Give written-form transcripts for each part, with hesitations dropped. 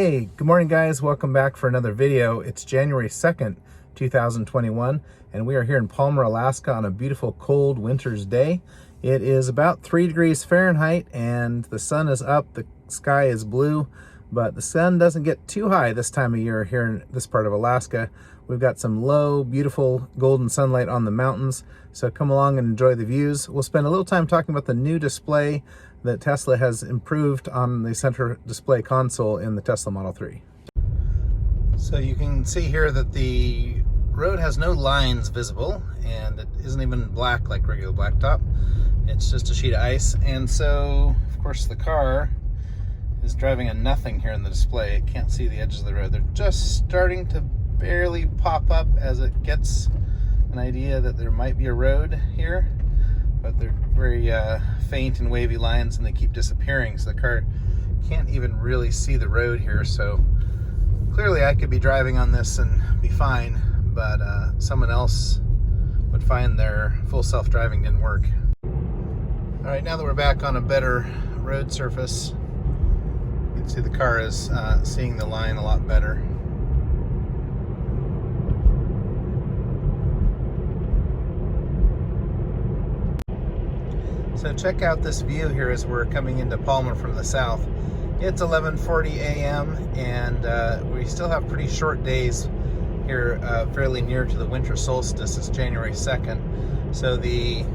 Hey, good morning guys. Welcome back for another video. It's January 2nd, 2021, and we are here in Palmer, Alaska on a beautiful cold winter's day. It is about 3 degrees Fahrenheit and the sun is up, the sky is blue, but the sun doesn't get too high this time of year here in this part of Alaska. We've got some low, beautiful golden sunlight on the mountains, so come along and enjoy the views. We'll spend a little time talking about the new display that Tesla has improved on the center display console in the Tesla Model 3. So you can see here that the road has no lines visible, and it isn't even black like regular blacktop. It's just a sheet of ice, and so of course the car is driving on nothing here in the display. It can't see the edges of the road. They're just starting to barely pop up as it gets an idea that there might be a road here, but they're very faint and wavy lines, and they keep disappearing, so the car can't even really see the road here. So clearly I could be driving on this and be fine, but someone else would find their full self-driving didn't work. All right, now that we're back on a better road surface, you can see the car is seeing the line a lot better. So check out this view here as we're coming into Palmer from the south. It's 11:40 a.m. and we still have pretty short days here, fairly near to the winter solstice. It's January 2nd. So the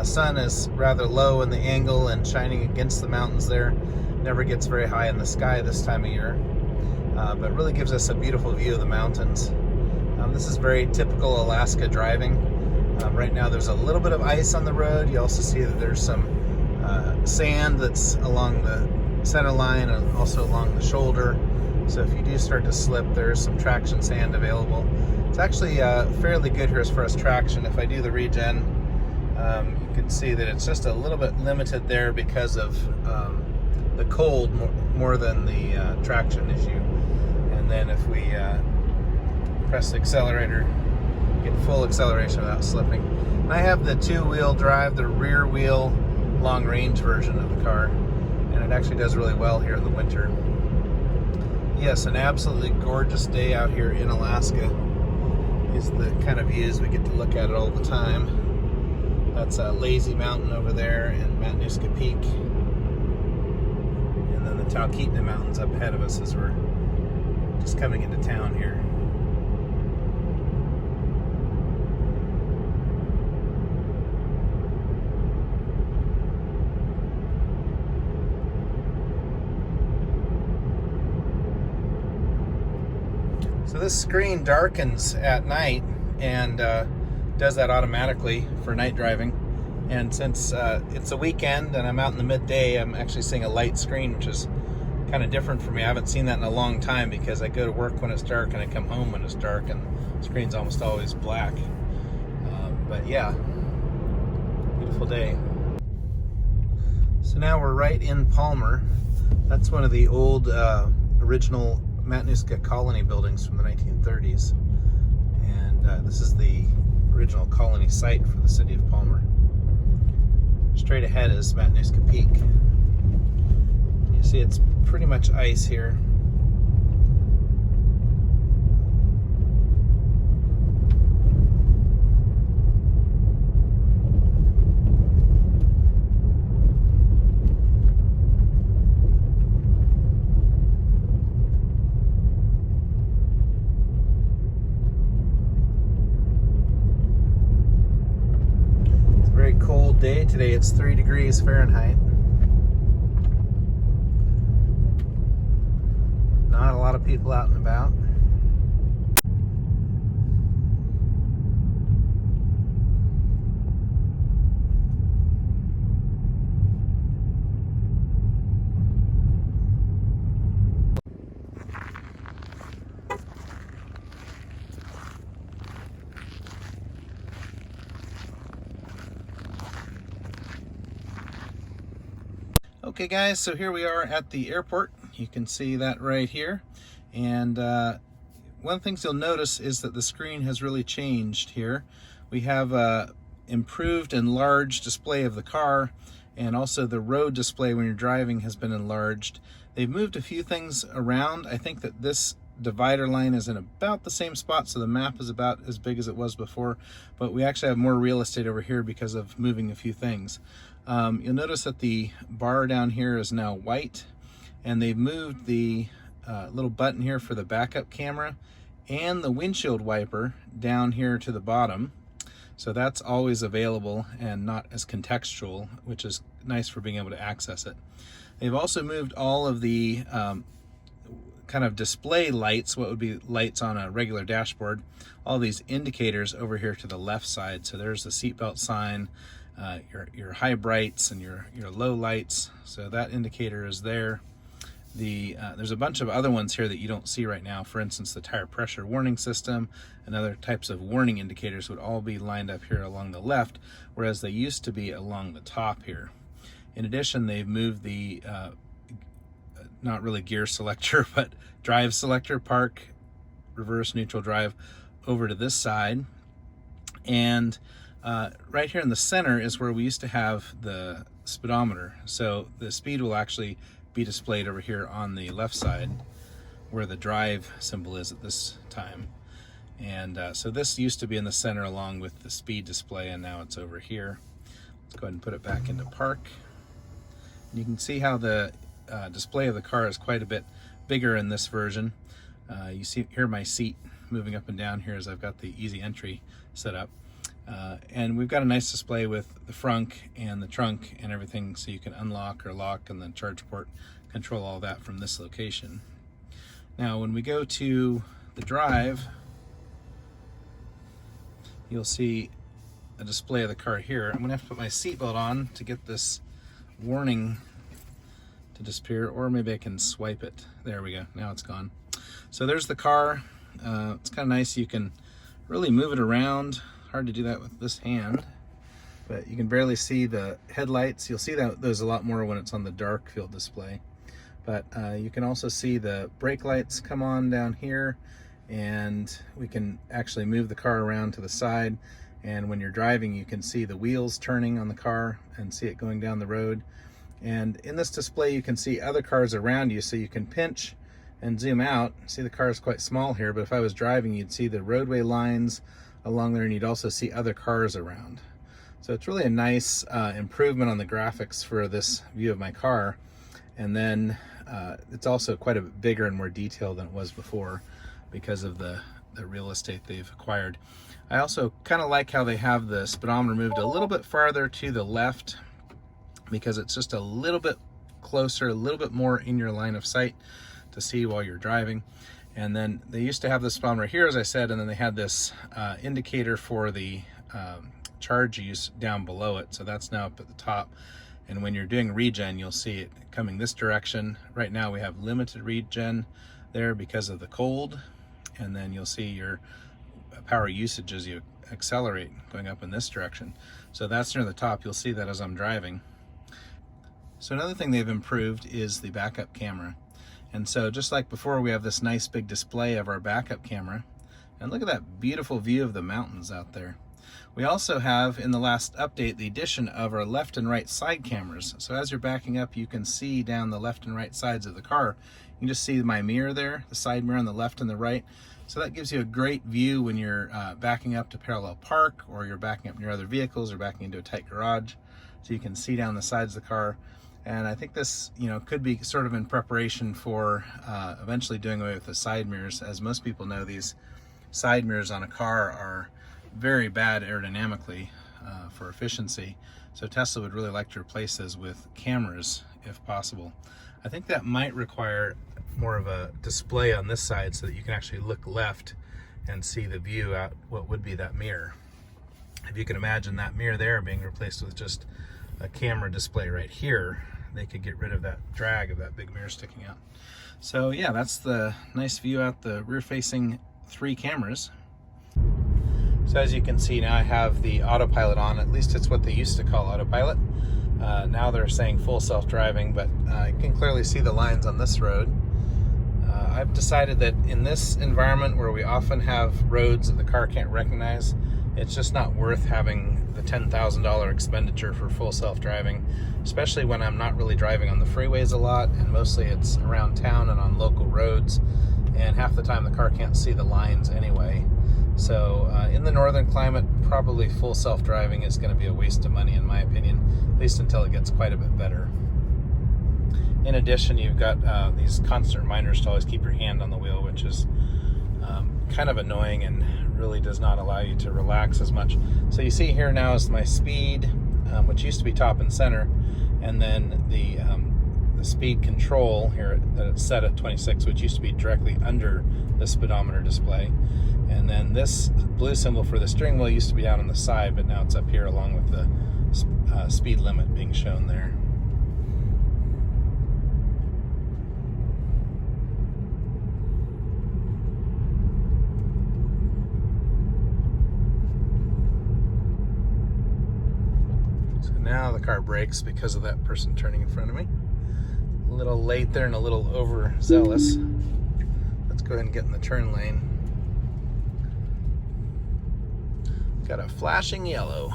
sun is rather low in the angle and shining against the mountains there. Never gets very high in the sky this time of year, but really gives us a beautiful view of the mountains. This is very typical Alaska driving. Right now there's a little bit of ice on the road. You also see that there's some sand that's along the center line and also along the shoulder. So if you do start to slip, there's some traction sand available. It's actually fairly good here as far as traction. If I do the regen, you can see that it's just a little bit limited there because of the cold more than the traction issue. And then if we press the accelerator, get full acceleration without slipping. And I have the two-wheel drive, the rear wheel long-range version of the car, and it actually does really well here in the winter. Yes, an absolutely gorgeous day out here in Alaska is the kind of views we get to look at it all the time. That's Lazy Mountain over there and Matanuska Peak, and then the Talkeetna Mountains up ahead of us as we're just coming into town here. So this screen darkens at night and does that automatically for night driving. And since it's a weekend and I'm out in the midday, I'm actually seeing a light screen, which is kind of different for me. I haven't seen that in a long time because I go to work when it's dark and I come home when it's dark, and the screen's almost always black. But yeah, beautiful day. So now we're right in Palmer. That's one of the old original Matanuska colony buildings from the 1930s, and this is the original colony site for the city of Palmer. Straight ahead is Matanuska Peak. You see it's pretty much ice here. Cold day today. It's 3 degrees Fahrenheit. Not a lot of people out and about. Okay guys, so here we are at the airport. You can see that right here. And one of the things you'll notice is that the screen has really changed here. We have a improved and large display of the car, and also the road display when you're driving has been enlarged. They've moved a few things around. I think that this divider line is in about the same spot, so the map is about as big as it was before, but we actually have more real estate over here because of moving a few things. You'll notice that the bar down here is now white, and they've moved the little button here for the backup camera and the windshield wiper down here to the bottom. So that's always available and not as contextual, which is nice for being able to access it. They've also moved all of the kind of display lights, what would be lights on a regular dashboard, all these indicators over here to the left side. So there's the seatbelt sign, your high brights and your low lights. So that indicator is there. There's a bunch of other ones here that you don't see right now. For instance, the tire pressure warning system and other types of warning indicators would all be lined up here along the left, whereas they used to be along the top here. In addition, they've moved the not really gear selector, but drive selector, park, reverse, neutral, drive, over to this side. And right here in the center is where we used to have the speedometer. So the speed will actually be displayed over here on the left side where the drive symbol is at this time. And so this used to be in the center along with the speed display, and now it's over here. Let's go ahead and put it back into park. And you can see how the display of the car is quite a bit bigger in this version. You see here my seat moving up and down here as I've got the easy entry set up. And we've got a nice display with the frunk and the trunk and everything, so you can unlock or lock and then charge port, control all that from this location. Now when we go to the drive, you'll see a display of the car here. I'm gonna have to put my seatbelt on to get this warning to disappear, or maybe I can swipe it. There we go, now it's gone. So there's the car. It's kind of nice, you can really move it around. Hard to do that with this hand, but you can barely see the headlights. You'll see those a lot more when it's on the dark field display. But you can also see the brake lights come on down here, and we can actually move the car around to the side. And when you're driving, you can see the wheels turning on the car and see it going down the road. And in this display, you can see other cars around you, so you can pinch and zoom out. See, the car is quite small here, but if I was driving, you'd see the roadway lines along there, and you'd also see other cars around. So it's really a nice improvement on the graphics for this view of my car. And then it's also quite a bit bigger and more detailed than it was before because of the real estate they've acquired. I also kind of like how they have the speedometer moved a little bit farther to the left, because it's just a little bit closer, a little bit more in your line of sight to see while you're driving. And then they used to have the speedometer here, as I said, and then they had this indicator for the charge use down below it. So that's now up at the top. And when you're doing regen, you'll see it coming this direction. Right now we have limited regen there because of the cold. And then you'll see your power usage as you accelerate going up in this direction. So that's near the top. You'll see that as I'm driving. So another thing they've improved is the backup camera. And so just like before, we have this nice big display of our backup camera. And look at that beautiful view of the mountains out there. We also have, in the last update, the addition of our left and right side cameras. So as you're backing up, you can see down the left and right sides of the car. You can just see my mirror there, the side mirror on the left and the right. So that gives you a great view when you're backing up to parallel park, or you're backing up near other vehicles, or backing into a tight garage. So you can see down the sides of the car. And I think this, could be sort of in preparation for eventually doing away with the side mirrors. As most people know, these side mirrors on a car are very bad aerodynamically for efficiency. So Tesla would really like to replace those with cameras if possible. I think that might require more of a display on this side so that you can actually look left and see the view out what would be that mirror. If you can imagine that mirror there being replaced with just a camera display right here, they could get rid of that drag of that big mirror sticking out. So yeah, that's the nice view out the rear facing 3 cameras. So as you can see, now I have the autopilot on. At least it's what they used to call autopilot. Now they're saying full self-driving, but I can clearly see the lines on this road. I've decided that in this environment where we often have roads that the car can't recognize, it's just not worth having the $10,000 expenditure for full self-driving, especially when I'm not really driving on the freeways a lot, and mostly it's around town and on local roads, and half the time the car can't see the lines anyway. So in the northern climate, probably full self-driving is going to be a waste of money in my opinion, at least until it gets quite a bit better. In addition, you've got these constant reminders to always keep your hand on the wheel, which is kind of annoying and really does not allow you to relax as much. So you see here now is my speed, which used to be top and center, and then the speed control here that it's set at 26, which used to be directly under the speedometer display. And then this blue symbol for the steering wheel used to be down on the side, but now it's up here along with the speed limit being shown there. So now the car brakes because of that person turning in front of me. A little late there and a little overzealous. Let's go ahead and get in the turn lane. Got a flashing yellow.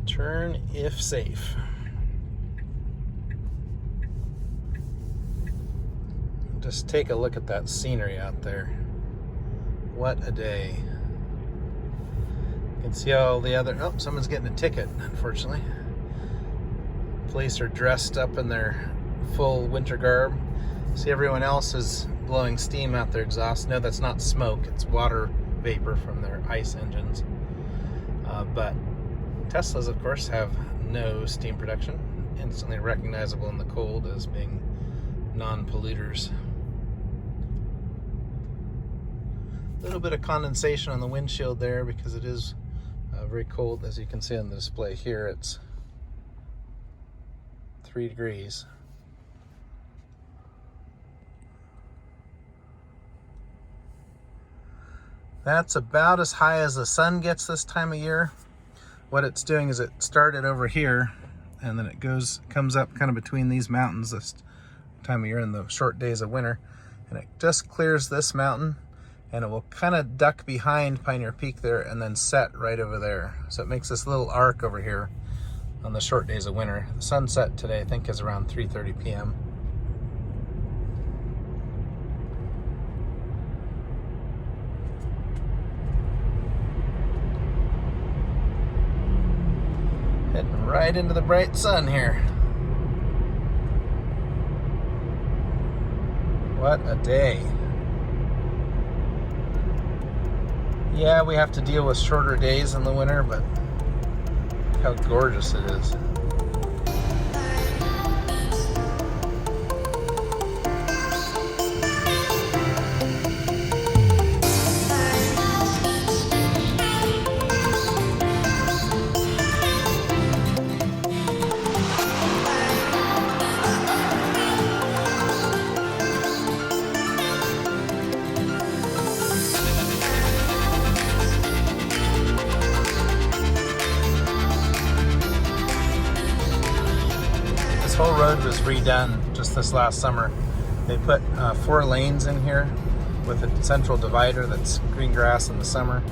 Turn if safe. Just take a look at that scenery out there. What a day. You can see all the other, oh, someone's getting a ticket, unfortunately. Police are dressed up in their full winter garb. See, everyone else is blowing steam out their exhaust. No, that's not smoke, it's water vapor from their ICE engines. But Teslas, of course, have no steam production, instantly recognizable in the cold as being non-polluters. A little bit of condensation on the windshield there because it is very cold. As you can see on the display here, it's 3 degrees. That's about as high as the sun gets this time of year. What it's doing is it started over here and then it comes up kind of between these mountains this time of year in the short days of winter, and it just clears this mountain and it will kind of duck behind Pioneer Peak there and then set right over there. So it makes this little arc over here on the short days of winter. The sunset today I think is around 3:30 p.m. Heading right into the bright sun here. What a day. Yeah, we have to deal with shorter days in the winter, but look how gorgeous it is. This whole road was redone just this last summer. They put 4 lanes in here with a central divider that's green grass in the summer,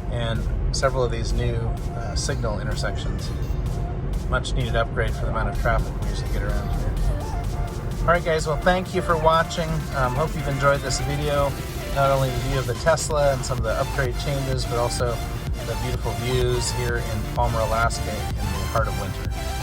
and several of these new signal intersections. Much needed upgrade for the amount of traffic we usually get around here. Alright guys, well thank you for watching. Hope you've enjoyed this video. Not only the view of the Tesla and some of the upgrade changes, but also the beautiful views here in Palmer, Alaska in the heart of winter.